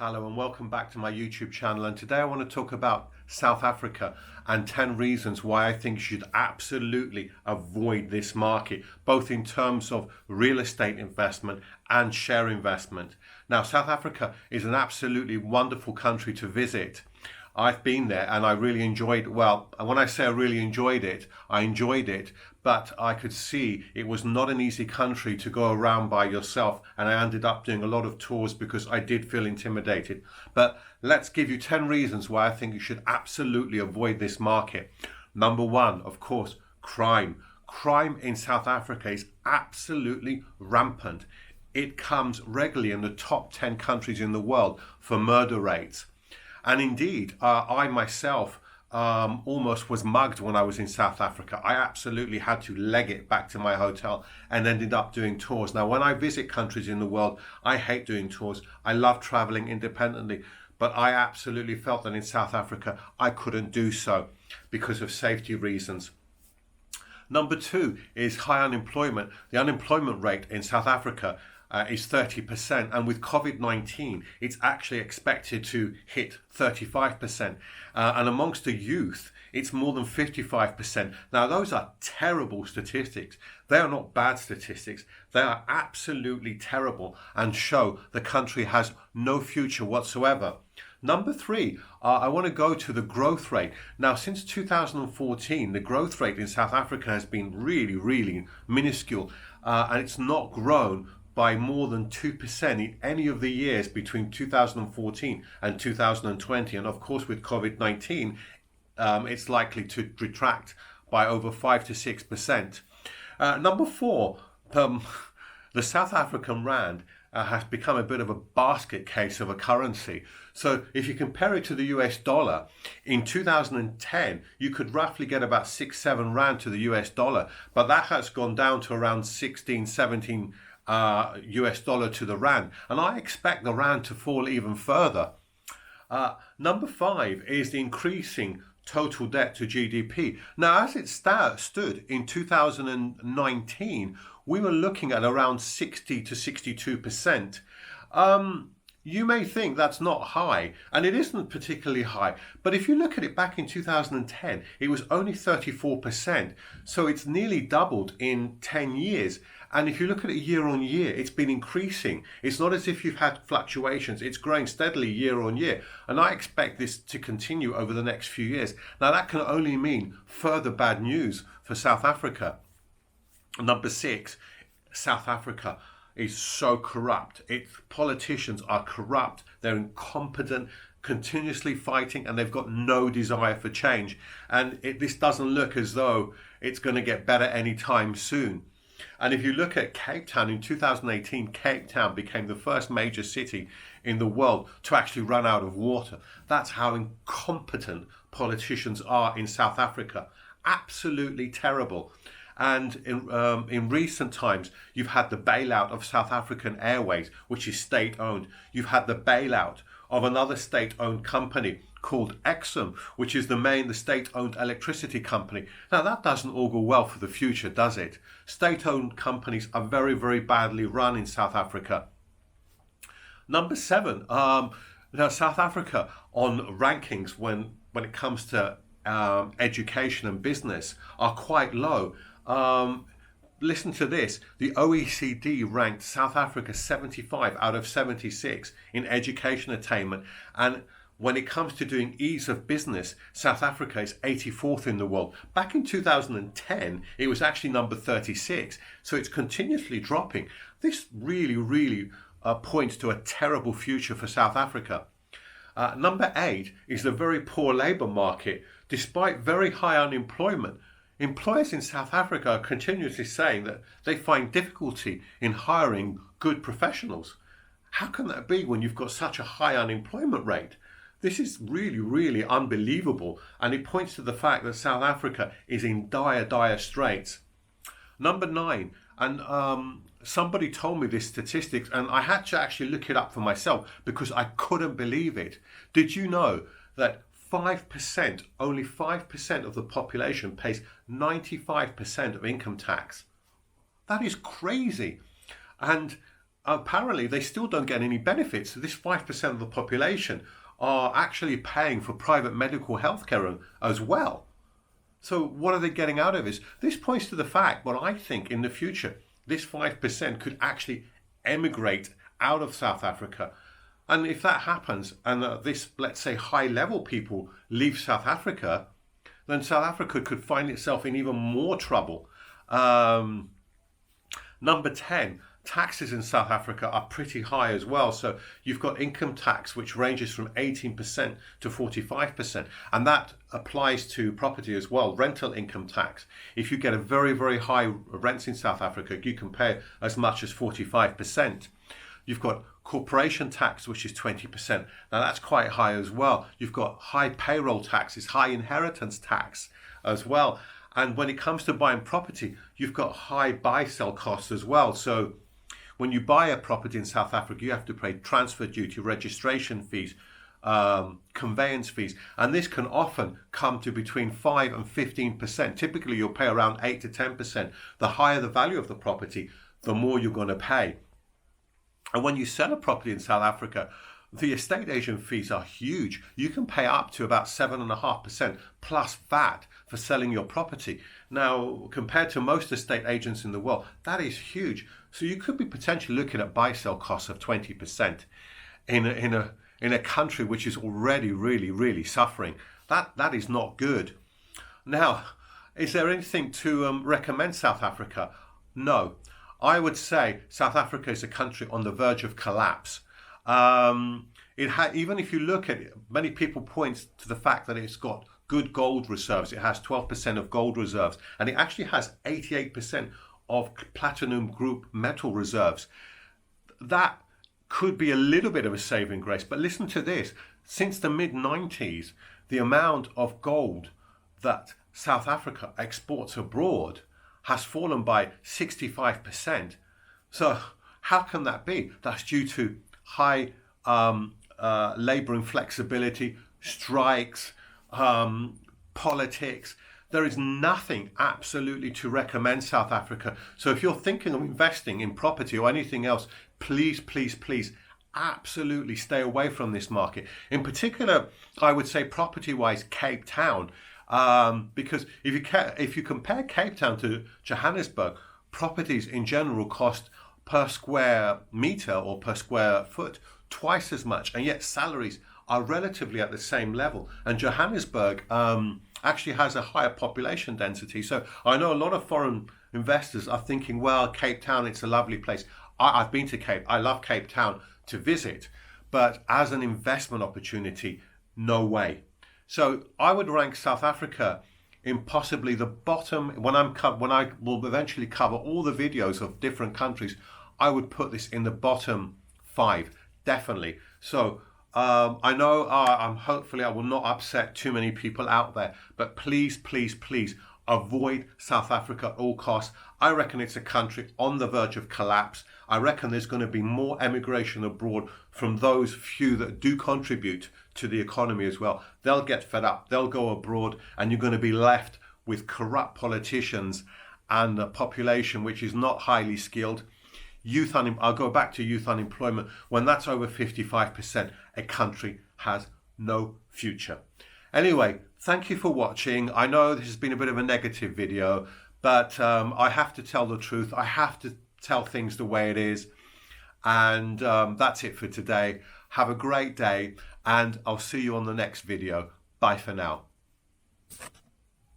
Hello and welcome back to my YouTube channel, and today I want to talk about South Africa and 10 reasons why I think you should absolutely avoid this market, both in terms of real estate investment and share investment. Now, South Africa is an absolutely wonderful country to visit. I've been there and I really enjoyed, well, when I say I really enjoyed it, but I could see it was not an easy country to go around by yourself, and I ended up doing a lot of tours because I did feel intimidated. But let's give you 10 reasons why I think you should absolutely avoid this market. Number one, of course, crime. Crime in South Africa is absolutely rampant. It comes regularly in the top 10 countries in the world for murder rates. And indeed, I myself almost was mugged when I was in South Africa. I absolutely had to leg it back to my hotel and ended up doing tours. Now, when I visit countries in the world, I hate doing tours. I love traveling independently, but I absolutely felt that in South Africa, I couldn't do so because of safety reasons. Number two is high unemployment. The unemployment rate in South Africa is 30%, and with COVID-19 it's actually expected to hit 35%, and amongst the youth it's more than 55%. Now, those are terrible statistics. They are not bad statistics. They are absolutely terrible and show the country has no future whatsoever. Number three, I want to go to the growth rate. Now, since 2014, the growth rate in South Africa has been really minuscule, and it's not grown by more than 2% in any of the years between 2014 and 2020. And of course, with COVID-19, it's likely to retract by over 5 to 6%. Number four, the South African rand has become a bit of a basket case of a currency. So if you compare it to the US dollar, in 2010, you could roughly get about 6-7 rand to the US dollar, but that has gone down to around 16-17 US dollar to the rand, and I expect the rand to fall even further. Number five is the increasing total debt to GDP. Now, as it stood in 2019, we were looking at around 60 to 62%. You may think that's not high, and it isn't particularly high, but if you look at it back in 2010, it was only 34%, so it's nearly doubled in 10 years. And if you look at it year on year, it's been increasing. It's not as if you've had fluctuations. It's growing steadily year on year, and I expect this to continue over the next few years. Now, that can only mean further bad news for South Africa. Number six, South Africa is so corrupt. Its politicians are corrupt. They're incompetent, continuously fighting, and they've got no desire for change. And this doesn't look as though it's going to get better anytime soon. And if you look at Cape Town, in 2018, Cape Town became the first major city in the world to actually run out of water. That's how incompetent politicians are in South Africa. Absolutely terrible. And in recent times, you've had the bailout of South African Airways, which is state-owned. You've had the bailout of another state-owned company called Exxon, which is the state-owned electricity company. Now, that doesn't augur well for the future, does it? State-owned companies are very badly run in South Africa. Number seven, now South Africa on rankings when it comes to education and business are quite low. Listen to this. The OECD ranked South Africa 75 out of 76 in education attainment. And when it comes to doing ease of business, South Africa is 84th in the world. Back in 2010, it was actually number 36. So it's continuously dropping. This really points to a terrible future for South Africa. Number eight is the very poor labour market. Despite very high unemployment, employers in South Africa are continuously saying that they find difficulty in hiring good professionals. How can that be when you've got such a high unemployment rate? This is really unbelievable, and it points to the fact that South Africa is in dire straits. Number nine, and somebody told me this statistics, and I had to actually look it up for myself because I couldn't believe it. Did you know that 5%, only 5% of the population pays 95% of income tax? That is crazy. And apparently they still don't get any benefits. So this 5% of the population are actually paying for private medical healthcare as well. So what are they getting out of this? This points to the fact, what I think in the future, this 5% could actually emigrate out of South Africa. And if that happens, and this, let's say, high-level people leave South Africa, then South Africa could find itself in even more trouble. Number 10, taxes in South Africa are pretty high as well. So you've got income tax, which ranges from 18% to 45%. And that applies to property as well, rental income tax. If you get a very, very high rents in South Africa, you can pay as much as 45%. You've got corporation tax, which is 20%. Now that's quite high as well. You've got high payroll taxes, high inheritance tax as well. And when it comes to buying property, you've got high buy-sell costs as well. So when you buy a property in South Africa, you have to pay transfer duty, registration fees, conveyance fees. And this can often come to between 5 and 15%. Typically, you'll pay around 8 to 10%. The higher the value of the property, the more you're going to pay. And when you sell a property in South Africa, the estate agent fees are huge. You can pay up to about 7.5% plus VAT for selling your property. Now, compared to most estate agents in the world, that is huge. So you could be potentially looking at buy-sell costs of 20% in a country which is already really suffering. That is not good. Now, is there anything to recommend South Africa? No. I would say South Africa is a country on the verge of collapse. Even if you look at it, many people point to the fact that it's got good gold reserves. It has 12% of gold reserves, and it actually has 88% of platinum group metal reserves. That could be a little bit of a saving grace, but listen to this. Since the mid-90s, the amount of gold that South Africa exports abroad has fallen by 65%. So how can that be? That's due to high labor inflexibility, strikes, politics. There is nothing absolutely to recommend South Africa. So if you're thinking of investing in property or anything else, please absolutely stay away from this market. In particular, I would say property-wise, Cape Town. Because if you compare Cape Town to Johannesburg, properties in general cost per square meter or per square foot twice as much, and yet salaries are relatively at the same level. And Johannesburg actually has a higher population density. So I know a lot of foreign investors are thinking, well, Cape Town, it's a lovely place. I've been to Cape. I love Cape Town to visit, but as an investment opportunity, no way. So I would rank South Africa in possibly the bottom. When I will eventually cover all the videos of different countries, I would put this in the bottom 5, definitely. So I know hopefully I will not upset too many people out there, but please avoid South Africa at all costs. I reckon it's a country on the verge of collapse. I reckon there's going to be more emigration abroad from those few that do contribute to the economy as well. They'll get fed up, they'll go abroad, and you're going to be left with corrupt politicians and a population which is not highly skilled. I'll go back to youth unemployment. When that's over 55%, a country has no future. Anyway, thank you for watching. I know this has been a bit of a negative video, but I have to tell the truth. I have to tell things the way it is. And that's it for today. Have a great day, and I'll see you on the next video. Bye for now.